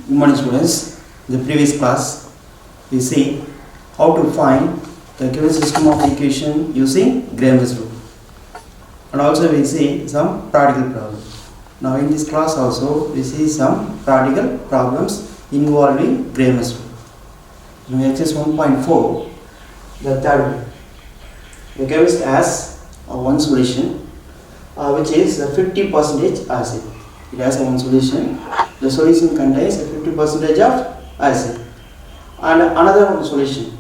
Good morning students. In the previous class we see how to find the given system of equation using Graham's rule, and also we see some practical problems. Now in this class also we see some practical problems involving Graham's rule. In exercise 1.4, the third one, the given as one solution which is 50% acid. It has one solution. The solution contains 50% of acid, and another one solution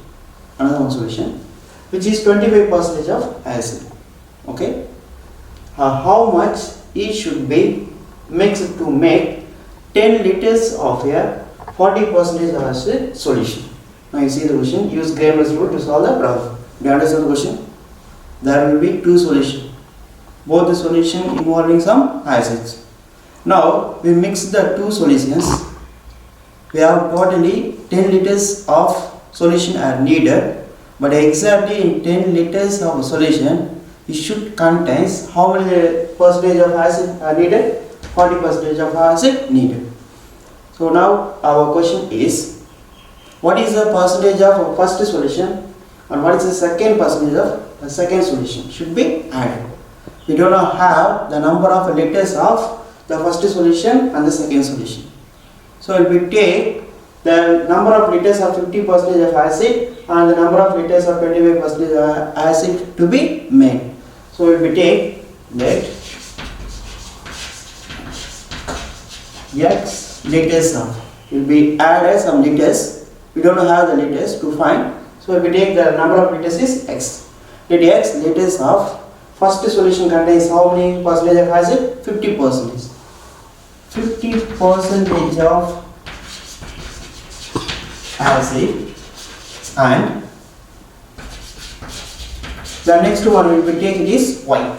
which is 25% of acid. Okay, how much each should be mixed to make 10 liters of a 40% acid solution? Now you see the question. Use Graham's rule to solve the problem. Do you understand the question? There will be two solutions, both the solution involving some acids. Now we mix the two solutions. We have totally 10 liters of solution are needed, but exactly in 10 liters of solution it should contains how many percentage of acid are needed? 40% of acid needed. So now our question is, what is the percentage of first solution and what is the second percentage of the second solution should be added. We do not have the number of liters of the first solution and the second solution. So if we take the number of liters of 50% of acid and the number of liters of 25% of acid to be made. So if we take let x liters of, will be added some liters. We don't have the liters to find. So if we take the number of liters is x. Let x liters of first solution contains how many percentage of acid? 50%. 50% of acid, and the next one we will take it is y.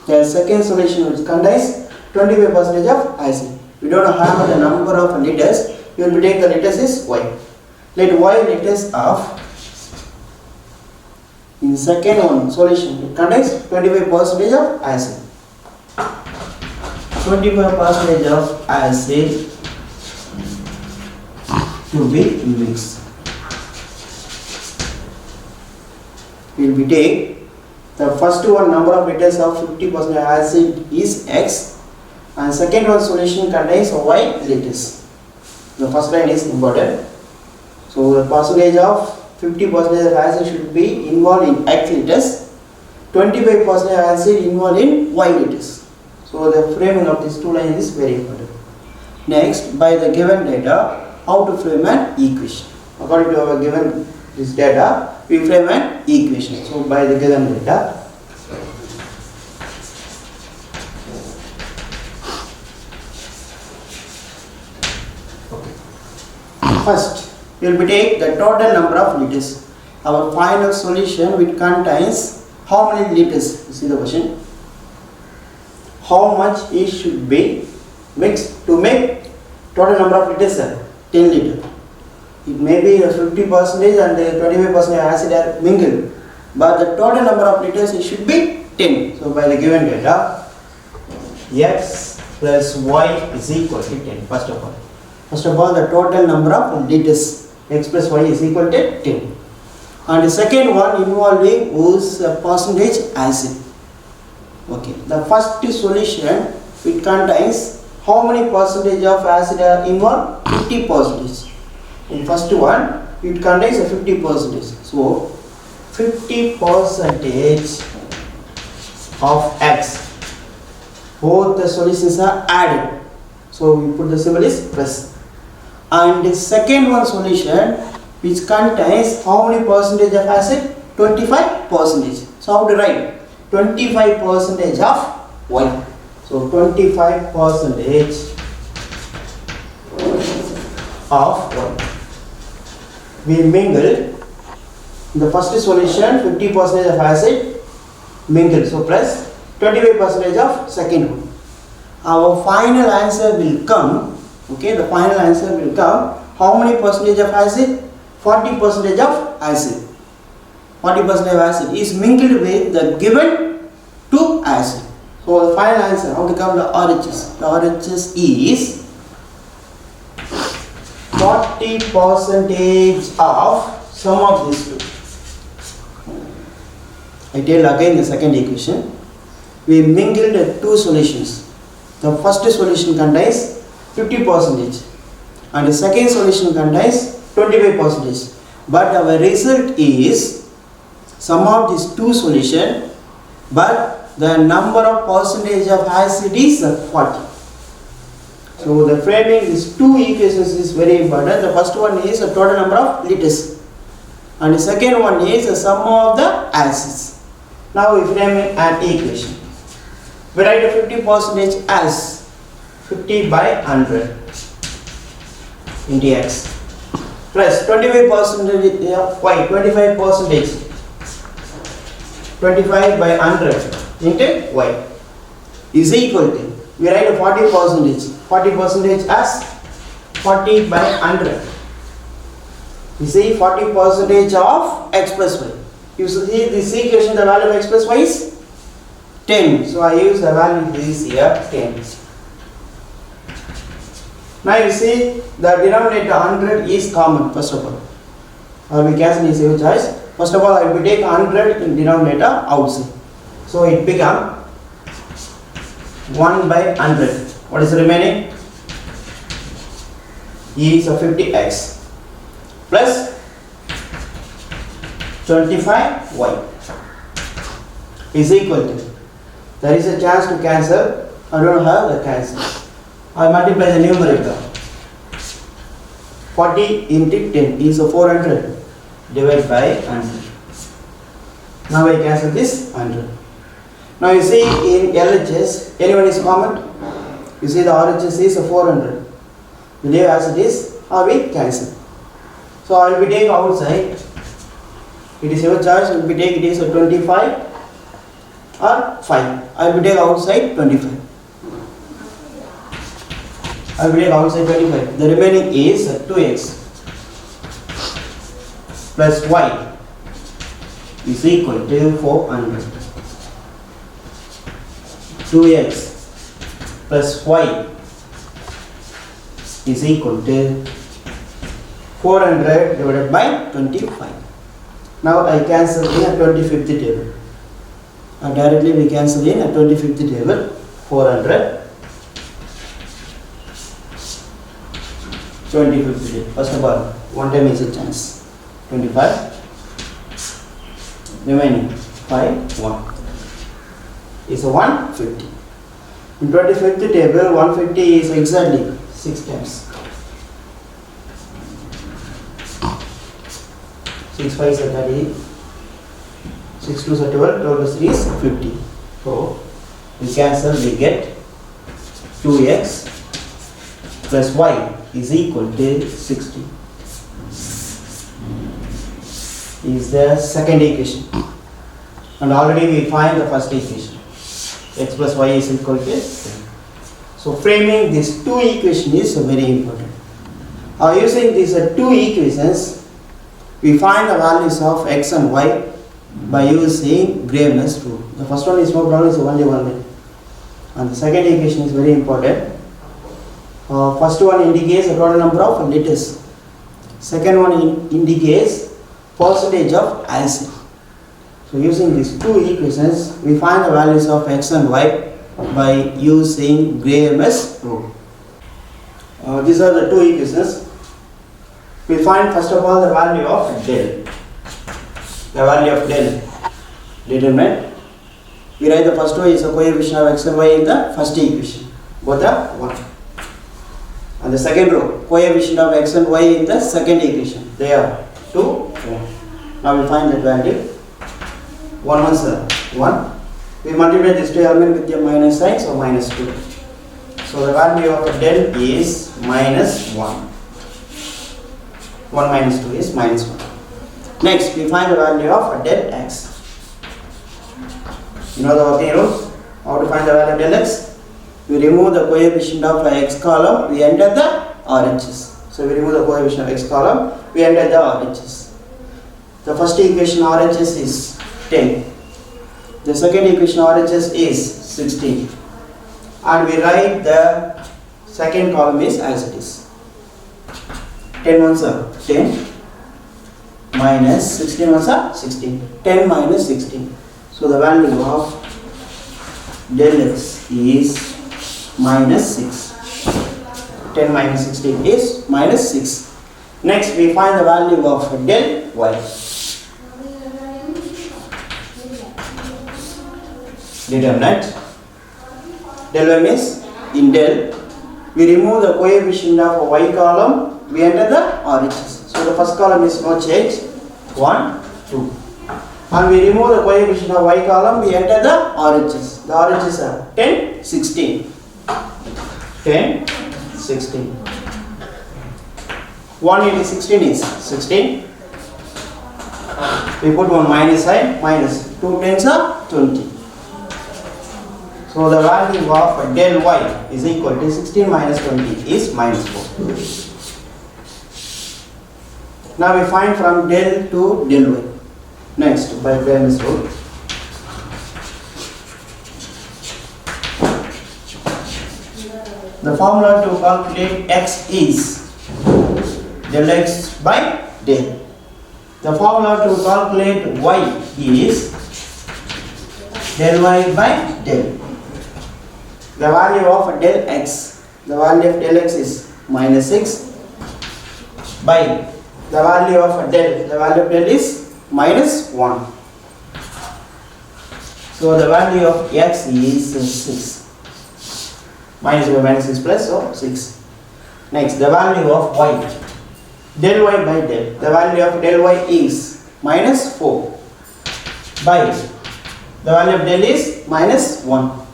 The second solution which contains 25% of acid. We don't have the number of liters. We will take the liters is y. Let y liters of, in second one solution it contains 25% of acid. 25% of acid to be mixed. We will take the first one number of liters of 50% acid is x, and second one solution contains y liters. The first line is important. So the percentage of 50% of acid should be involved in x liters, 25% of acid involved in y liters. So the framing of these two lines is very important. Next, by the given data, how to frame an equation. According to our given this data, we frame an equation. So by the given data, first we will take the total number of liters. Our final solution which contains how many liters? You see the question. How much each should be mixed to make total number of liters? 10 liters. It may be 50% and 25% acid are mingled, but the total number of liters it should be 10. So by the given data, x plus y is equal to 10. First of all, the total number of liters x plus y is equal to 10. And the second one involving is percentage acid. Okay, the first solution it contains how many percentage of acid are involved? 50%. In first one it contains 50%. So 50% of x. Both the solutions are added. So we put the symbol is plus. And the second one solution which contains how many percentage of acid? 25%. So how to write? 25% of Y. So 25% of Y. We mingle the first solution 50% of acid mingled, so plus 25% of second one. Our final answer will come, okay, the final answer will come, how many percentage of acid? 40% of acid. 40% of acid is mingled with the given 2 acid. So the final answer, how to come the RHS? The RHS is 40% of sum of these two. I tell again the second equation. We mingled the 2 solutions. The first solution contains 50% and the second solution contains 25%. But our result is sum of these 2 solutions, but the number of percentage of acid is 40. So the framing these 2 equations is very important. The first one is the total number of liters and the second one is the sum of the acids. Now we frame an equation. We write the 50% as 50 by 100 into x plus 25% of y, 25% 25 by 100 into y is equal to, we write a 40% as 40 by 100. You see 40% of x plus y. You see this equation, the value of x plus y is 10. So I use the value is here 10. Now you see the denominator 100 is common first of all. Or we cancel this your choice. First of all I will take 100 in denominator outside. So it become 1 by 100. What is the remaining? Is a 50x plus 25y is equal to, there is a chance to cancel. I don't have the cancel. I multiply the numerator. 40 into 10 is a 400 divided by 100. Now I cancel this 100. Now you see in LHS, anyone is common? You see the RHS is a 400. You leave as it is or we cancel. So I will be taking outside. It is your choice. Will be take it is a 25 or 5. I will be take outside 25. I will take outside 25. The remaining is 2x plus y is equal to 400. 2x plus y is equal to 400 divided by 25. Now I cancel in a 25th table. And directly we cancel in a 25th table. 400 25th table. First of all, one time is a chance. 25 remaining 5 1 is a 150. In 25th table 150 is exactly 6 times. 6 5 is 30, 6 2 is 12, 12 plus 3 is 50. So we cancel, we get 2x plus y is equal to 60. Is the second equation. And already we find the first equation. X plus y is equal to 10. So framing these 2 equations is very important. Using these 2 equations, we find the values of x and y by using Gravener's rule. The first one is no problem, it's only 1 minute. And the second equation is very important. First one indicates the total number of liters. Second one indicates percentage of acid. So using these 2 equations, we find the values of x and y by using Gravener's rule. These are the 2 equations. We find first of all the value of del. The value of del determinant. We write the first one is a coefficient of x and y in the first equation. Both are 1. And the second row, coefficient of x and y in the second equation. They are 2, 4. Now we find that value. 1 1 1. We multiply this two element with the minus sign, so minus 2. So the value of del is minus 1. 1 minus 2 is minus 1. Next, we find the value of del x. You know the working rules? How to find the value of del x? We remove the coefficient of x column, we enter the RHS. So we remove the coefficient of x column, we enter the RHS. The first equation RHS is 10. The second equation RHS is 16. And we write the second column is as it is. 10 ones are 10 minus 16 ones are 16. 10 minus 16. So the value of del x is minus 6. 10 minus 16 is minus 6. Next we find the value of del y. Determinant. Del y means in del we remove the coefficient of y column, we enter the RHS. So the first column is no change, 1, 2. And we remove the coefficient of y column, we enter the RHS. The RHS are 10, 16. 10, 16. 1 into 16 is 16. We put one minus sign, minus 2 tens are 20. So the value of del y is equal to 16 minus 20 is minus 4. Now we find from del to del y. Next, by Green's rule. The formula to calculate x is del x by del. The formula to calculate y is del y by del. The value of del x, the value of del x is minus 6 by the value of del, the value of del is minus 1. So the value of x is 6. Minus by minus 6 plus, so 6. Next, the value of y, del y by del. The value of del y is minus 4 by the value of del is minus 1.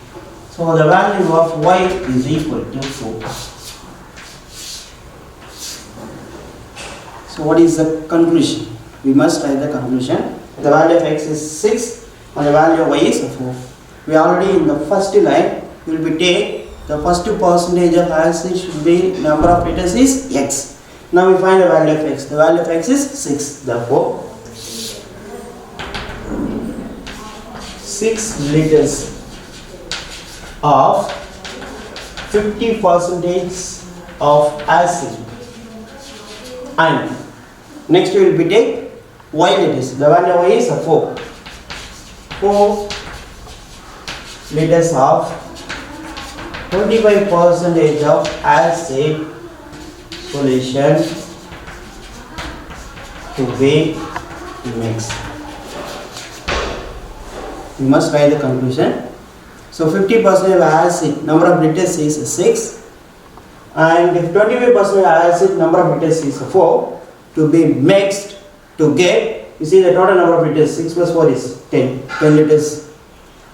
So the value of y is equal to 4. So what is the conclusion? We must write the conclusion. The value of x is 6 and the value of y is 4. We already in the first line will be take the first percentage of acid should be number of liters is x. Now we find the value of x. The value of x is 6. Therefore 6 liters of 50% of acid, and next we will be take y liters. The value of y is 4. 4 liters of 25% of acid solution to be mixed. We must write the conclusion. So 50% of acid, number of liters is 6, and 25% of acid, number of liters is 4, to be mixed to get, you see the total number of liters, 6 plus 4 is 10 liters.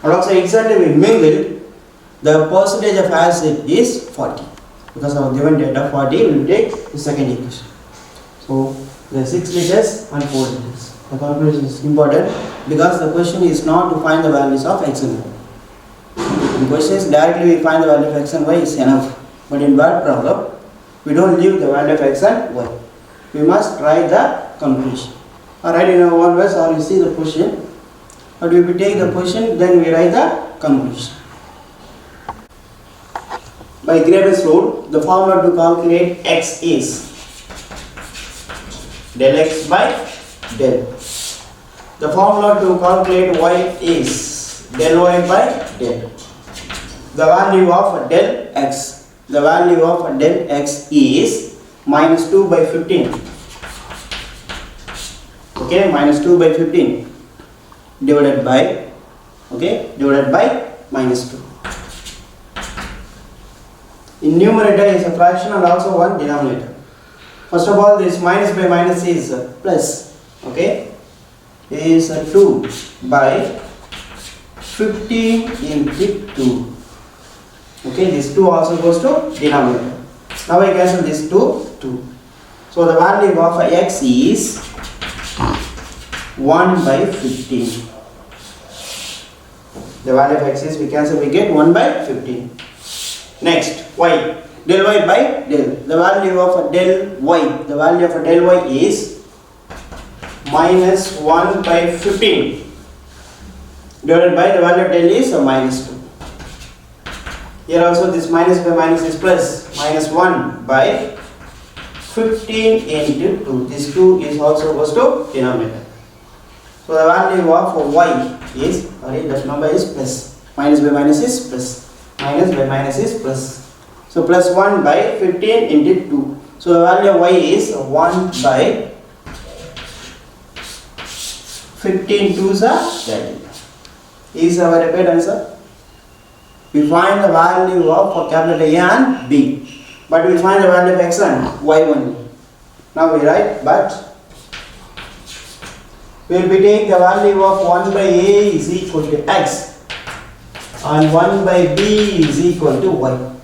And also exactly we mingled, the percentage of acid is 40. Because of given data 40, we will take the second equation. So the 6 liters and 4 liters. The conclusion is important because the question is not to find the values of x and y. The question is directly we find the value of x and y is enough. But in bad problem, we don't leave the value of x and y. We must write the conclusion. Or write in one verse, or you see the question. But we take the question, then we write the conclusion. By Green's rule, the formula to calculate x is del x by del. The formula to calculate y is del y by del. The value of del x. The value of del x is minus 2 by 15. Okay, minus 2 by 15 divided by, okay, divided by minus 2. In numerator is a fraction and also one denominator. First of all, this minus by minus is plus. Okay, is 2 by 15 into 2. Okay, this 2 also goes to denominator. Now I cancel this 2. So the value of x is 1 by 15. The value of x is, we cancel, we get 1 by 15. Next, y. Del y by del. The value of del y. The value of del y is minus 1 by 15. Divided by the value of del is minus 2. Here also this minus by minus is plus. Minus 1 by 15 into 2. This 2 is also goes to denominator. So the value of y is, that number is plus. Minus by minus is plus. Minus by minus is plus. So plus 1 by 15 into 2. So the value of y is 1 by 15 2s are 30. Is our repeat answer. We find the value of capital A and B. But we find the value of x and y only. Now we write, but we will be taking the value of 1 by A is equal to x and 1 by B is equal to y.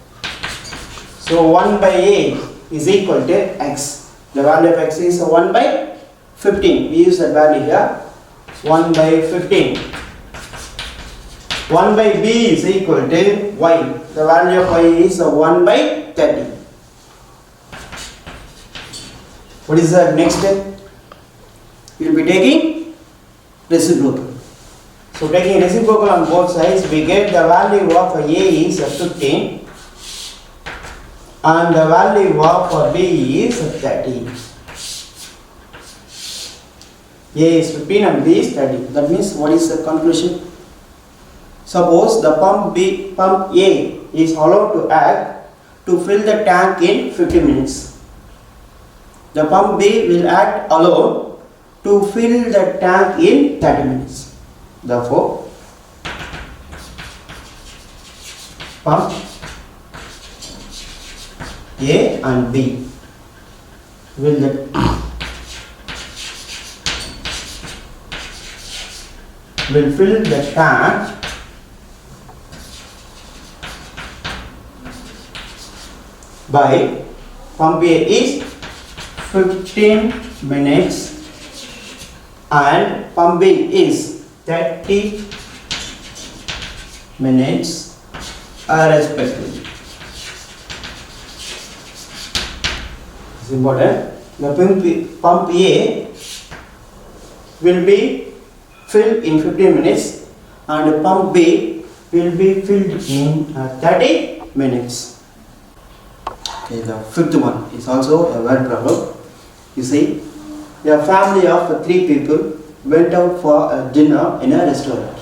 So 1 by A is equal to x. The value of x is 1 by 15. We use that value here. 1 by 15. 1 by B is equal to y. The value of y is 1 by 30. What is the next step? We will be taking reciprocal. So taking reciprocal on both sides, we get the value of A is 15 and the value of B is 30. A is 15 and B is 30. That means what is the conclusion? Suppose the pump A is allowed to act to fill the tank in 50 minutes. The pump B will act alone to fill the tank in 30 minutes. Therefore, pump A and B will fill the tank by pump A is 15 minutes and pump B is 30 minutes respectively. It's important. The pump A will be filled in 15 minutes and pump B will be filled in 30 minutes. Okay, the fifth one is also a word problem. You see, a family of 3 people went out for a dinner in a restaurant.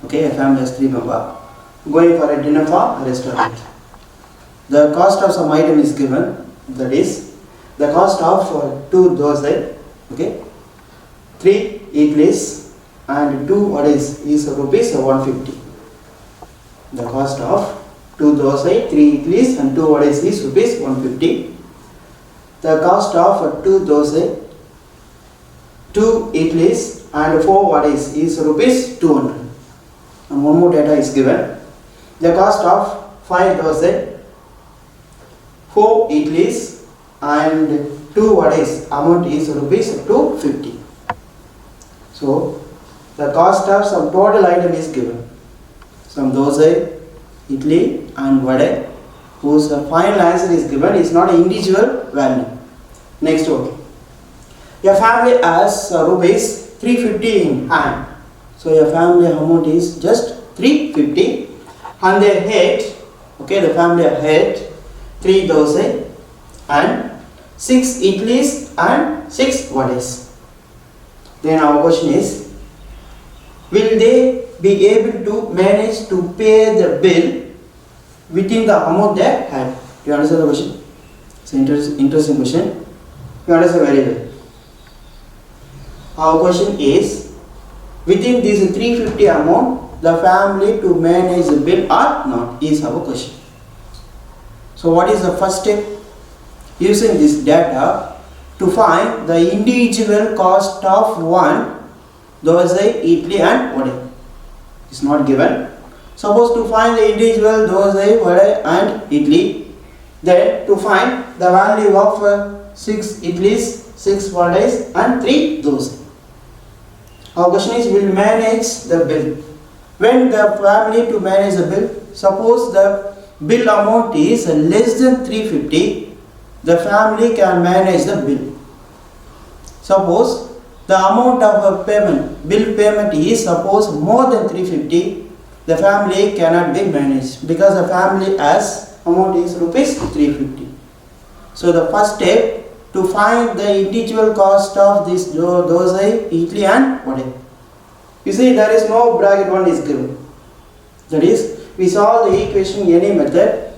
Okay, a family has 3 members going for a dinner for a restaurant. The cost of some item is given, that is the cost of 2 dosai, okay, 3 idlis and 2 vadis is rupees 150. The cost of 2 dosai, 3 idlis and 2 vadis is rupees 150. The cost of 2 dosai, 2 idlis and 4 vadis is rupees 200. And one more data is given. The cost of 5 dosai, 4 idlis and 2 vadis amount is rupees 250. So the cost of some total item is given. Some dosai, idli and vada whose final answer is given is not an individual value. Next one. Your family has rupees 350 in hand. So your family amount is just 350 and they had, okay, the family had 3 dosai and 6 idlis and 6 vadis. Then our question is, will they be able to manage to pay the bill within the amount they had? Do you understand the question? It's an interesting question. You understand very well. Our question is, within this 350 amount, the family to manage the bill or not is our question. So what is the first step? Using this data to find the individual cost of one dosa, idli and vada. It's not given. Suppose to find the individual dosa, vada and idli, then to find the value of 6 idlis, 6 vadas and 3 dosa. Our question is, will manage the bill. When the family to manage the bill, suppose the bill amount is less than 350, the family can manage the bill. Suppose the amount of a payment, bill payment is suppose more than 350, the family cannot be managed because the family has amount is rupees 350. So the first step to find the individual cost of this dosa, idli and vada. You see, there is no bracket one is given. That is, we solve the equation in any method,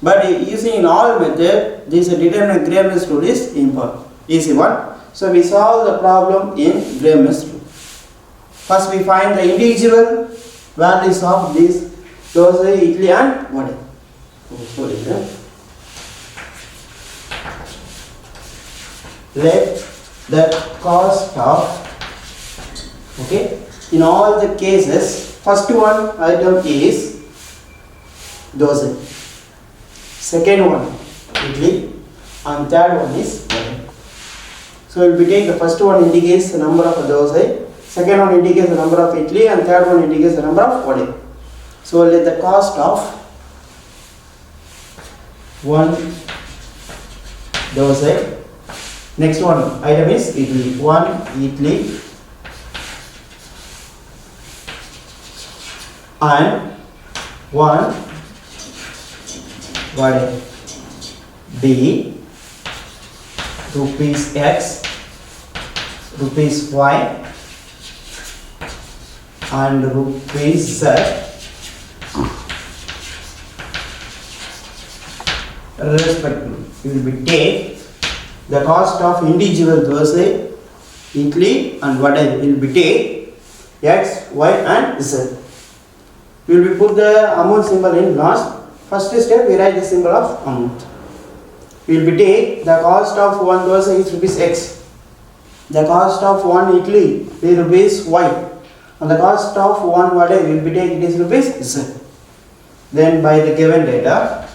but using in all method, this determinant Gray-Mills rule is important. Easy one. So we solve the problem in Gray-Mills rule. First we find the individual values of these dosa, idli and vada. Let the cost of, okay, in all the cases, first one item is dosa, second one idli and third one is vada. So we take the first one indicates the number of dosa, second one indicates the number of idli and third one indicates the number of vada. So let the cost of one dosa, next one item is idli, one idli and one vada be rupees X, rupees Y and rupees Z respectively. We will take the cost of individual dosa, idli and vada will be take X, Y and Z. We will put the amount symbol in last. First step we write the symbol of amount. We will be take the cost of one dosa is rupees X. The cost of one idli is rupees Y. And the cost of one vada will be take it is rupees Z. Then by the given data,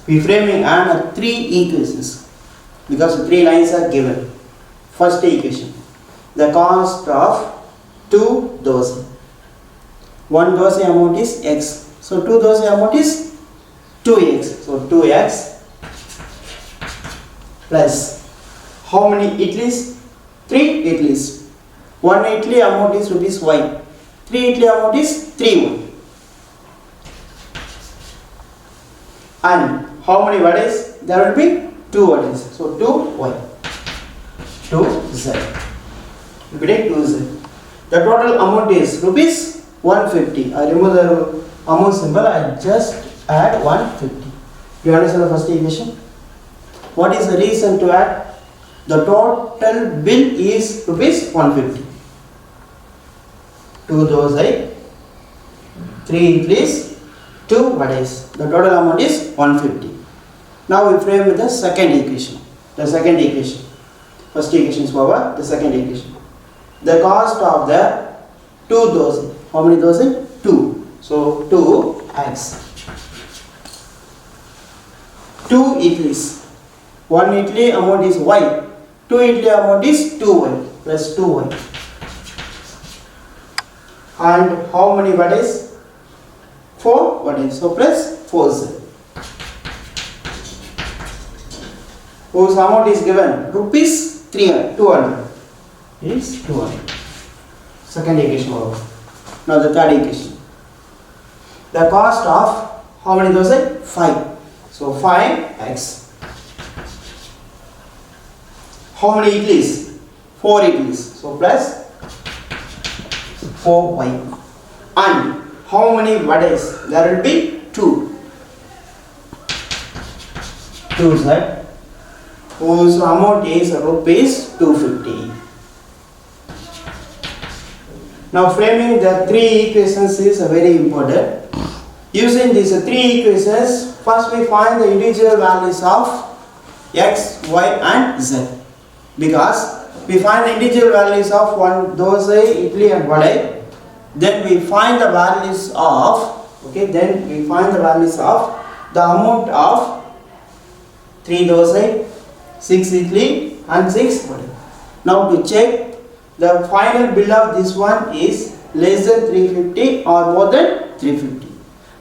we framing and 3 equations because 3 lines are given. First equation, the cost of 2 dosa. One dosa amount is X. So 2 dosa amount is 2X. So 2X plus how many idlis? 3 idlis. One idli amount is rupees Y. 3 idli amount is 3Y. And how many vadas? There will be 2 vadas. So 2Y. 2Z. We take 2Z. The total amount is rupees 150. I remove the amount symbol. I just add 150. Do you understand the first equation? What is the reason to add? The total bill is rupees 150. 2 dosa, 3 idlis, 2 vadas. The total amount is 150. Now we frame with the second equation. The second equation. First equation is over. The second equation. The cost of the 2 dosa. How many dosa? 2. So 2x. 2 idlis. One idli amount is Y. 2 idli amount is 2Y plus 2Y. And how many vadas? 4 vadas. So plus 4Z. Whose amount is given? Rupees 200. Is 200. Second equation over. Now the third equation. The cost of how many dosa? 5. So 5x. How many idlis? 4 idlis. So plus 4y. And how many vadas? There will be 2. 2z. Whose amount is rupees 250. Now framing the three equations is very important. Using these three equations, first we find the individual values of x, y and z. Because we find the individual values of one dosa, idli and vada. Then we find the values of the amount of 3 dosa, 6 idli and 6 vada. Now to check, the final bill of this one is less than 350 or more than 350.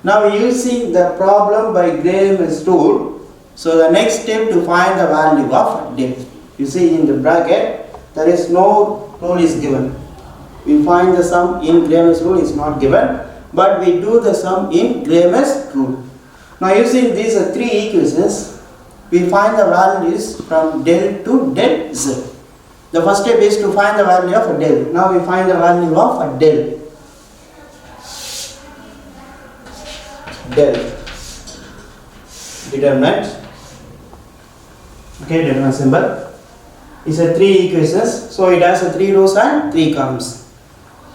Now using the problem by Graham's rule, so the next step to find the value of del. You see in the bracket, there is no rule is given. We find the sum in Graham's rule is not given, but we do the sum in Graham's rule. Now using these three equations, we find the values from del to del z. The first step is to find the value of del. Now we find the value of del. Del. Determinant. Okay, determinant symbol. Is a three equations. So it has 3 rows and 3 columns.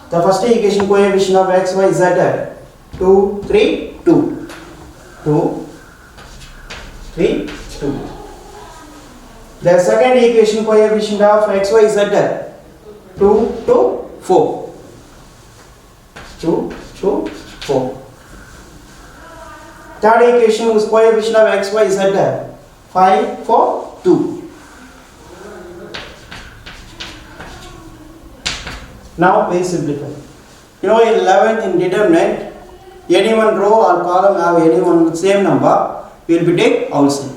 The first equation coefficient of x, y, z 2, 3, 2. 2, 3, 2. The second equation coefficient of x, y, z 2, 2, 4. 2, 2, 4. Third equation is coefficient of x, y, z 5, 4, 2. Now we simplify. In 11th in determinant, any one row or column have any one same number, we will be take outside.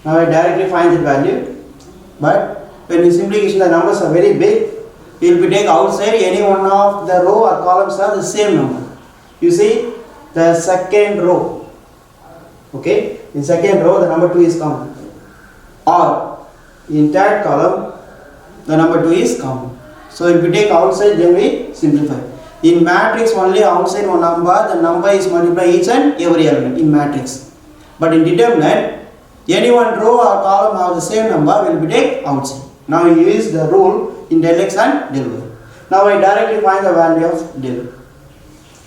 Now I directly find the value, but when in simplification the numbers are very big, we will be take outside any one of the row or columns are the same number. You see the second row. Okay, in second row the number 2 is common, or in third column the number 2 is common. So if we take outside, then we simplify. In matrix only outside one number, the number is multiplied each and every element in matrix. But in determinant, any one row or column have the same number will be take outside. Now we use the rule in del x and del y. Now I directly find the value of del.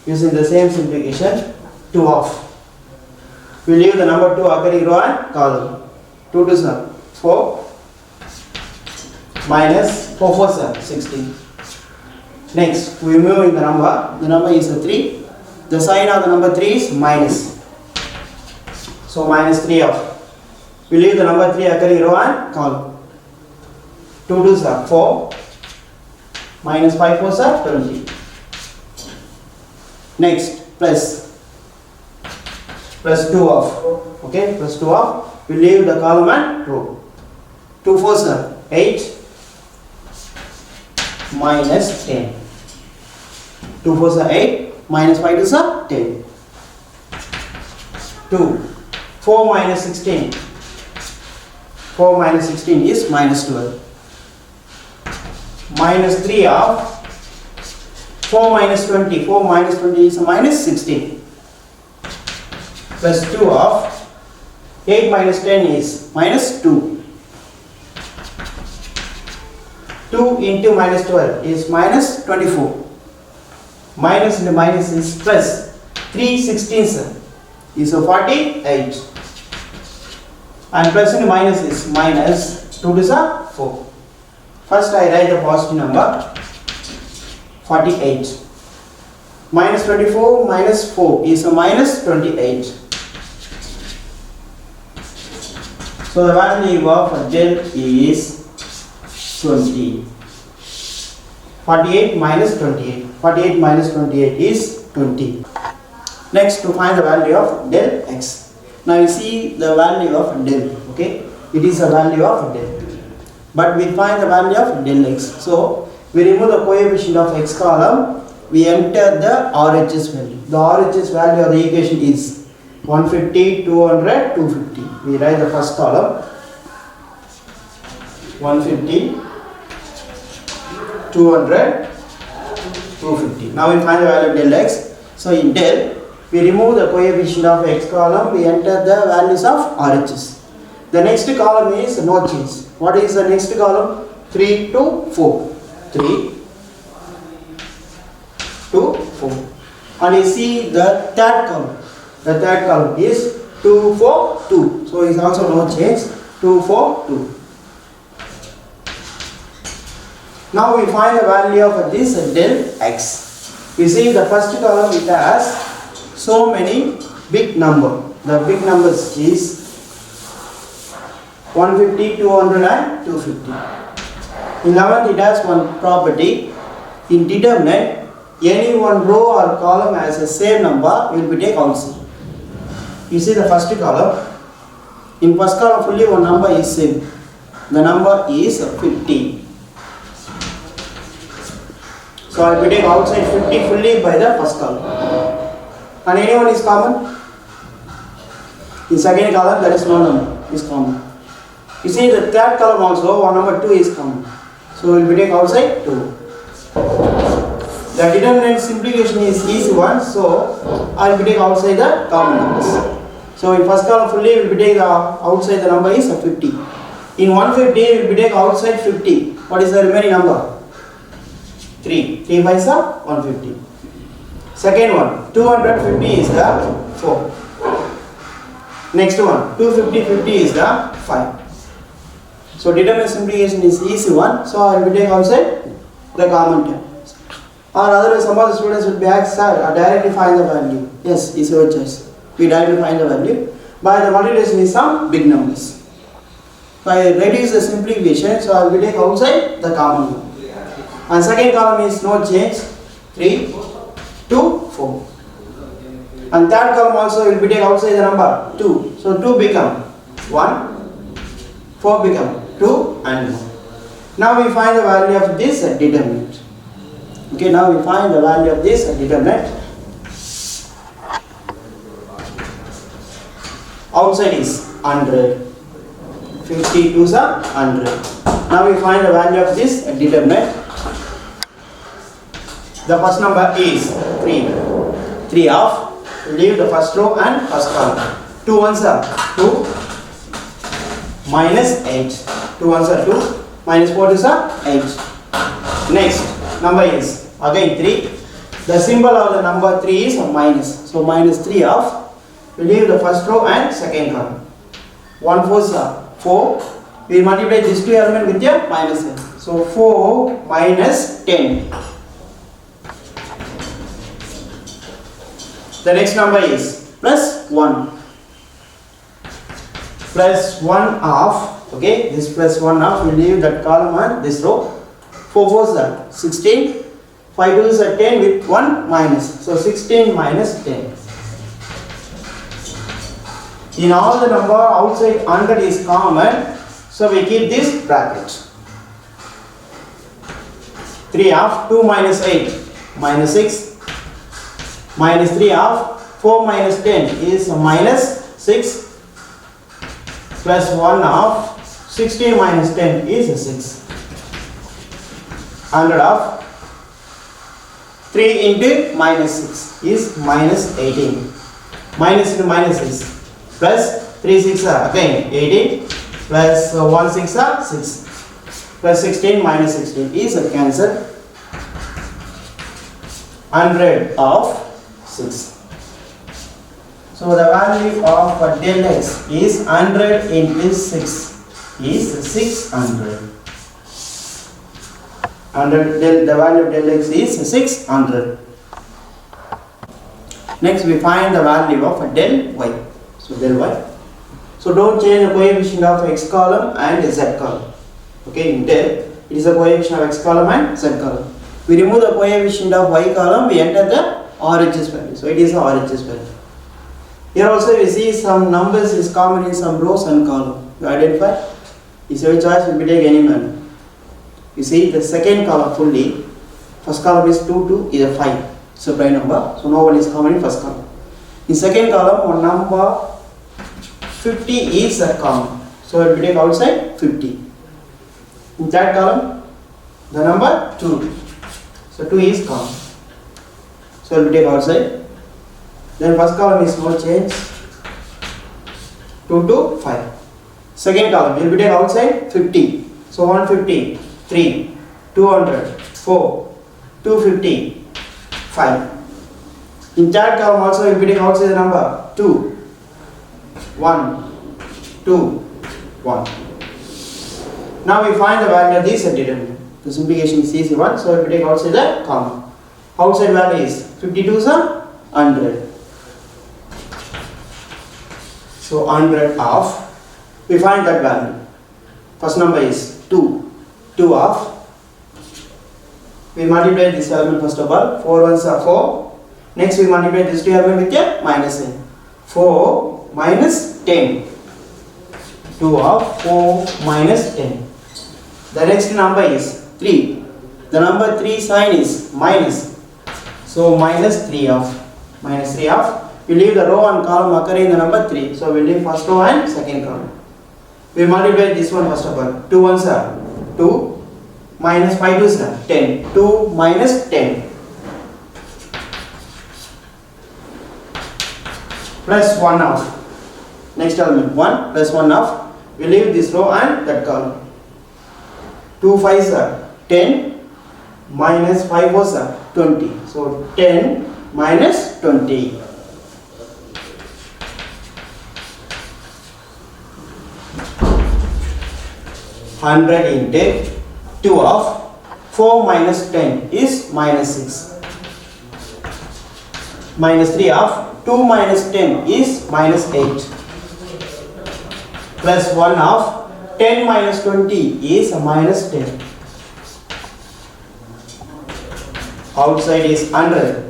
Using the same simplification, 2 off. We leave the number 2 occurring row and column. 2 to 4 minus 4 4 16. Next, we move in the number. The number is 3. The sign of the number 3 is minus. So minus 3 off. We leave the number 3 occurring row and column. 2 to 4 minus 5 4 20. Next, plus 2 off. Okay, plus 2 off. We leave the column and row. 2 4 8 minus 10. 2 4 8 minus 5 is 10. 2. 4 minus 16. 4 minus 16 is minus 12. Minus 3 of 4 minus 20. 4 minus 20 is minus 16. Plus 2 of 8 minus 10 is minus 2. 2 into minus 12 is minus 24. Minus into minus is plus. 3 16s is 48. And plus into minus is minus 2 to 4. First I write the positive number 48. Minus 24 minus 4 is minus 28. So the value of del is 20. 48 minus 28. 48 minus 28 is 20. Next, to find the value of del x. Now you see the value of del. Okay, it is the value of del. But we find the value of del x. So we remove the coefficient of x column. We enter the RHS value. The RHS value of the equation is 150, 200, 250. We write the first column. 150, 200, 250. Now we find the value of del x. So in del, we remove the coefficient of x column. We enter the values of RHS. The next column is no change. What is the next column? 3 to 4. 3, 2, 4. And you see the third column. The third column is 2, 4, 2. So it's also no change. 2, 4, 2. Now we find the value of this del x. You see the first column it has so many big number. The big numbers is 150, 200 and 250. In 11th it has one property. In determinant, any one row or column has the same number will be taken outside. You see the first column. In first column fully one number is same. The number is 50. So I will take outside 50 fully by the first column. And anyone is common? In second column there is no number is common. You see the third column also one number 2 is common. So we will take outside 2. The determinant simplification is easy one. So I will take outside the common numbers. So in first column fully we will take outside the number is 50. In 150 we will take outside 50. What is the remaining number? 3. 3 by 150. Second one, 250 is the 4. Next one, 250, 50 is the 5. So determinant simplification is easy one. So I will take outside the common terms. Or otherwise some of the students will be asked, sir, directly find the value. Yes, it's your choice. We directly find the value. By the multiplication is some big numbers. So I reduce the simplification. So I will take outside the common one. And second column is no change. 3, 2, 4. And third column also will be taken outside the number 2. So 2 become 1, 4 become 2 and 1. Now we find the value of this determinant. Okay, now we find the value of this determinant. Outside is 100. 50 to 100. Now we find the value of this determinant. The first number is 3. 3 of, leave the first row and first column. 2 ones are 2 minus 8. 2 ones are 2 minus 4 is 8. Next number is again 3. The symbol of the number 3 is minus. So minus 3 of, leave the first row and second column. 1 4s are 4. We multiply these two elements with a minus n. So 4 minus 10. The next number is plus 1. Plus 1 of, okay, this plus 1 of, we leave that column and this row. 4 4s are 16. 5 2s are 10 with 1 minus. So 16 minus 10. In all the number outside 100 is common. So we keep this bracket. 3 of 2 minus 8 minus 6. Minus 3 of 4 minus 10 is minus 6. Plus 1 of 16 minus 10 is 6. 100 of 3 into minus 6 is minus 18. Minus into minus is plus 3 6 are again 18. Plus 1 6 are 6. Plus 16 minus 16 is a cancel. 100 of 6. So the value of del x is 100 into 6 is 600. The value of del x is 600. Next we find the value of del y. So del y. So don't change the coefficient of x column and z column. Okay, in del it is a coefficient of x column and z column. We remove the coefficient of y column, we enter the RHS value. So it is a RHS value. Here also we see some numbers is common in some rows and column. You identify. Is your choice, will be take any value. You see the second column fully. First column is 2, 2 is a 5. It's a prime number. So no one is common in first column. In second column, one number 50 is a common. So it will take outside 50. In third column, the number 2. So 2 is common. So it will take outside. Then first column is no change. 2 to 5. Second column will be take outside 50. So 150, 3, 200, 4, 250, 5. In third column also we take outside the number 2, 1, 2, 1. Now we find the value of this determinant. The simplification is easy one, so if we take outside the column, outside value is 52 is 100. So 100 of, we find that value. First number is 2. 2 of, we multiply this element first of all, 4 ones are 4. Next we multiply this two element with a minus n. 4 minus 10. 2 of 4 minus 10. The next number is 3. The number 3 sign is minus. So minus 3 of. Minus 3 of. We leave the row and column occurring in the number 3. So we leave first row and second column. We multiply this one first of all. 2 ones are 2. Minus 5 2s are 10. 2 minus 10. Plus 1 of. Next element 1 plus 1 of. We leave this row and that column. 2 5s are 10. Minus 5 4s are 20. So 10 minus 20. 100 into 2 of 4 minus 10 is minus 6. Minus 3 of 2 minus 10 is minus 8. Plus 1 of 10 minus 20 is minus 10. Outside is 100.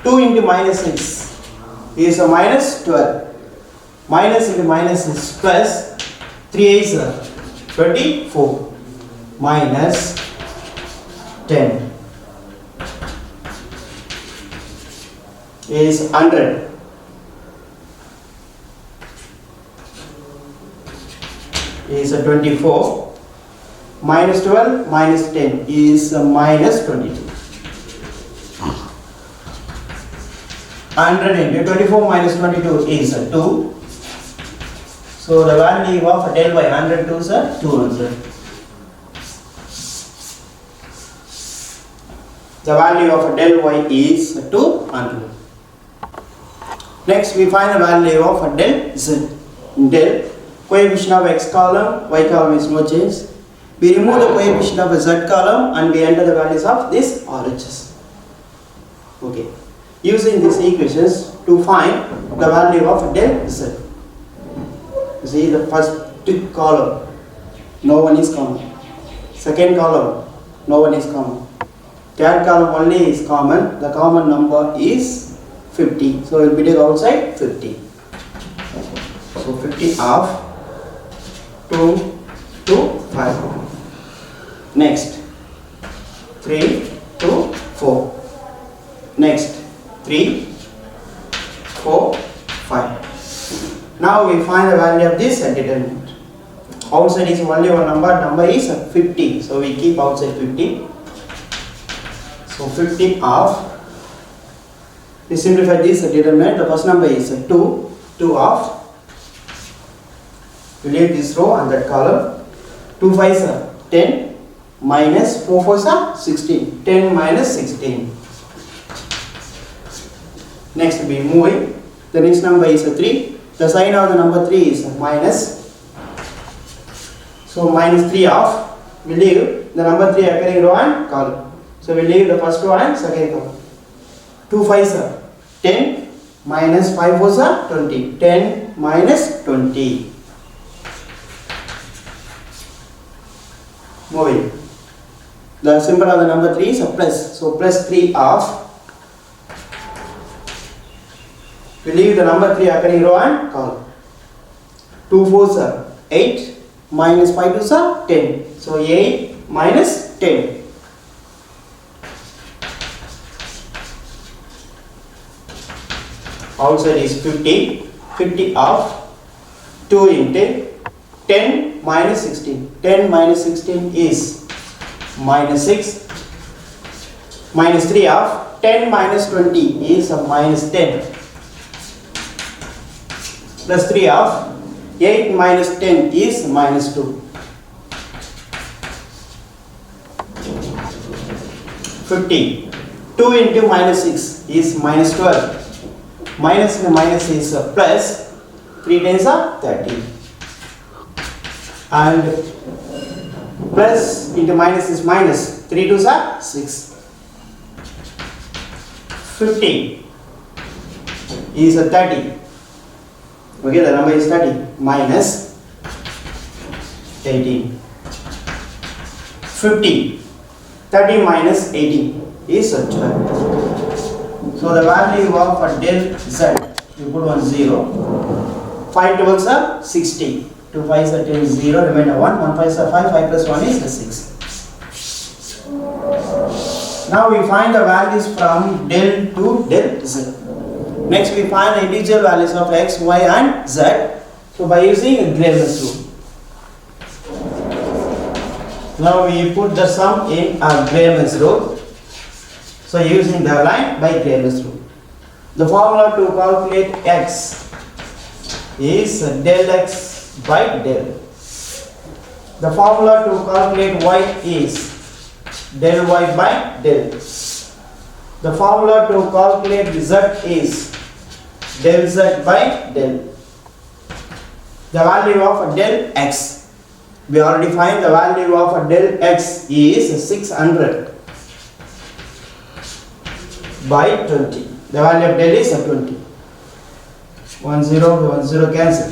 2 into minus 6 is a minus 12. Minus into minus is plus 3 is 24 minus 10 is 100. Is 24 minus 12 minus 10 is minus 22. 100 into 24 minus 22 is 2. So the value of del y 102 is 200. The value of del y is 200. Next we find the value of del z. Del coefficient of x column, y column is no change. We remove the coefficient of z column and we enter the values of this RHS. Okay. Using these equations to find the value of del z. See the first column, no one is common. Second column, no one is common. Third column only is common. The common number is 50. So it will be take outside 50. So 50 of 2 to 5. Next 3 to 4. Next 3, 4, 5. Now we find the value of this determinant. Outside is only one number is 50. So we keep outside 50. So 50 of, we simplify this determinant. The first number is 2. 2 of, we leave this row and that column. 2 5s are 10 minus 4 4s are 16. 10 minus 16. Next we moving. The next number is 3. The sign of the number 3 is minus. So minus 3 of, we leave the number 3 occurring row and column. So we leave the first row and second column. 2 5s are 10 minus 5 4s are 20. 10 minus 20. Moving. The symbol of the number 3 is a plus. So plus 3 of, we leave the number 3 occurring row and column. 2 4s are 8 minus 5 2s are 10. So 8 minus 10. Outside is 50. 50 of 2 into 10 minus 16. 10 minus 16 is minus 6. Minus 3 of 10 minus 20 is a minus 10. Plus 3 of 8 minus 10 is minus 2. 50 2 into minus 6 is minus 12. Minus into minus is plus. 3 times are 30. And plus into minus is minus. 3 twos are 6. 50 is 30. Okay, the number is 30 minus 18. 50. 30 minus 18 is 12. So the value of del z, you put 1 0. 5 12s are 60. 2 5s are 10 0. Remainder 1. 1 5s are 5. 5 plus 1 is 6. Now we find the values from del to del z. Next we find the individual values of x, y and z. So by using a Graham's rule. Now we put the sum in a Graham's rule. So using the line by Graham's rule. The formula to calculate x is del x by del. The formula to calculate y is del y by del. The formula to calculate z is del z by del. The value of del x. We already find the value of del x is 600 by 20. The value of del is 20. 1 0 1 0 cancel.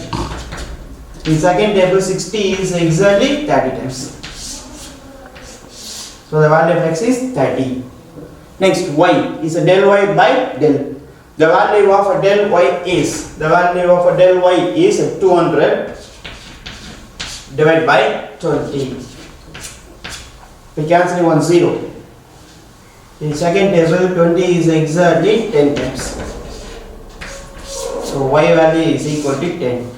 In second table 60 is exactly 30 times. So the value of x is 30. Next y is a del y by del. The value of a del y is 200 divided by 20. We cancel 1 0. In second table 20 is exactly 10 times. So y value is equal to 10.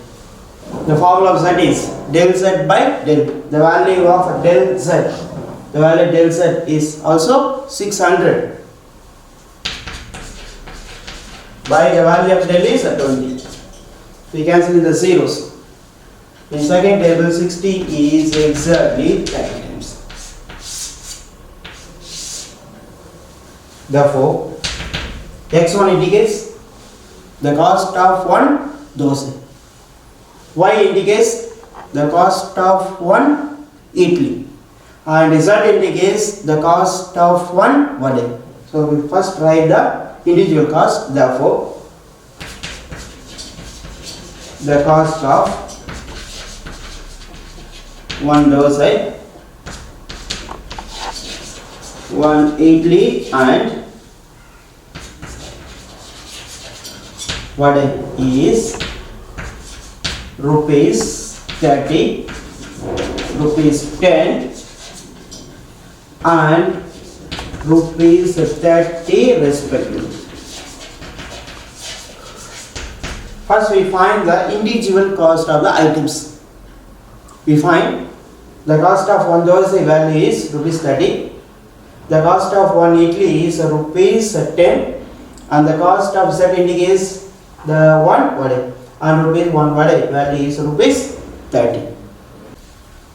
The formula of z is del z by del. The value of del z. The value of del z is also 600 by the value of del is 20. We cancel the zeros. In second table 60 is exactly 30 times. Therefore, x1 indicates the cost of one dosa. Y indicates the cost of one idli. And z indicates the cost of one vade. So we first write the individual cost. Therefore, the cost of one dosa, one idli and vade is rupees 30, rupees 10 and rupees 30 respectively. First we find the individual cost of the items. We find the cost of one dosa value is rupees 30. The cost of one idli is rupees 10 and the cost of z indicates the one vade and rupees 1 vade value is rupees 30.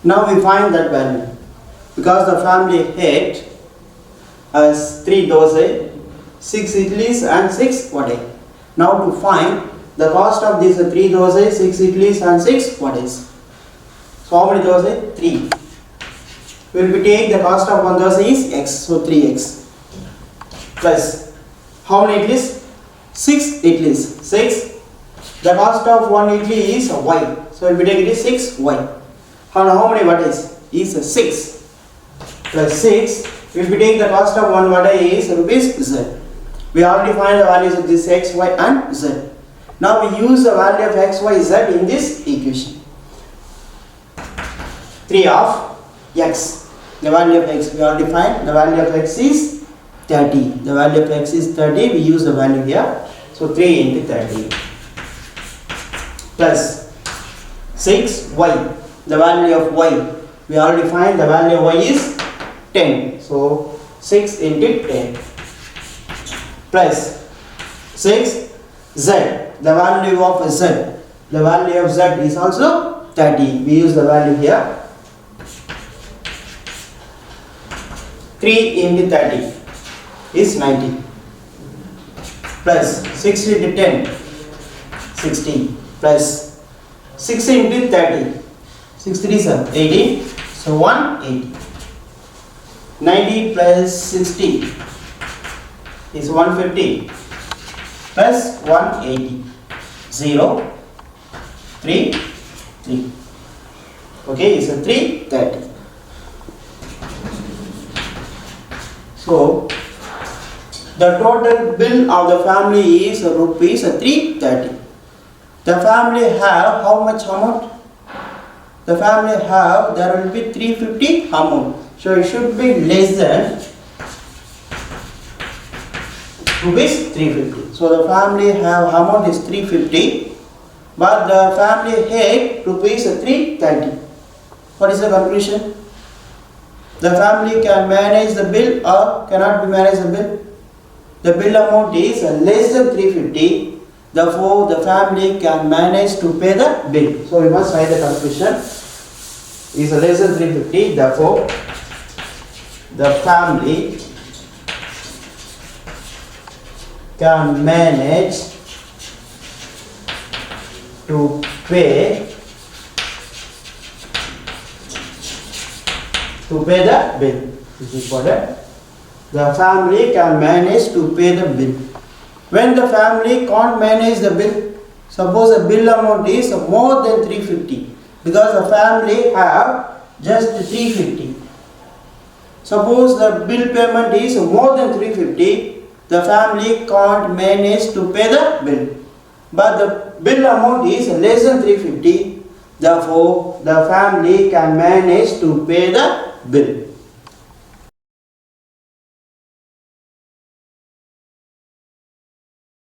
Now we find that value because the family had as 3 dosa, 6 idlis and 6 vade. Now to find the cost of these 3 dosa, 6 idlis and 6 vades. So how many dosa? 3. We will be taking the cost of one dosa is x, so 3x plus how many idlis? 6 idlis. 6. The cost of one idli is y, so we will be taking it is 6y. How many vades? Is 6 plus 6. We will be taking the cost of one vade is rupees z. We already find the values of this x, y and z. Now we use the value of x, y, z in this equation. 3 of x. The value of x we already find. The value of x is 30. The value of x is 30. We use the value here. So 3 into 30 plus 6y. The value of y we already find. The value of y is 10. So 6 into 10 plus 6 z. The value of z. The value of z is also 30. We use the value here. 3 into 30 is 90 plus 60 into 10 60 plus 60 into 30 63 is 18, so 180. 90 plus 60 is 150 plus 180 0 3 3. Okay, it's a 330. So the total bill of the family is rupees 330. The family have how much amount? The family have, there will be 350 amount. So it should be less than rupees 350. So the family have amount is 350, but the family had rupees 330. What is the conclusion? The family can manage the bill or cannot be managed the bill. The bill amount is less than 350. Therefore, the family can manage to pay the bill. So we must write the conclusion is less than 350. Therefore, the family can manage to pay the bill. This is important. The family can manage to pay the bill. When the family can't manage the bill, suppose the bill amount is more than 350, because the family have just 350. Suppose the bill payment is more than 350, the family can't manage to pay the bill. But the bill amount is less than 350, therefore the family can manage to pay the bill.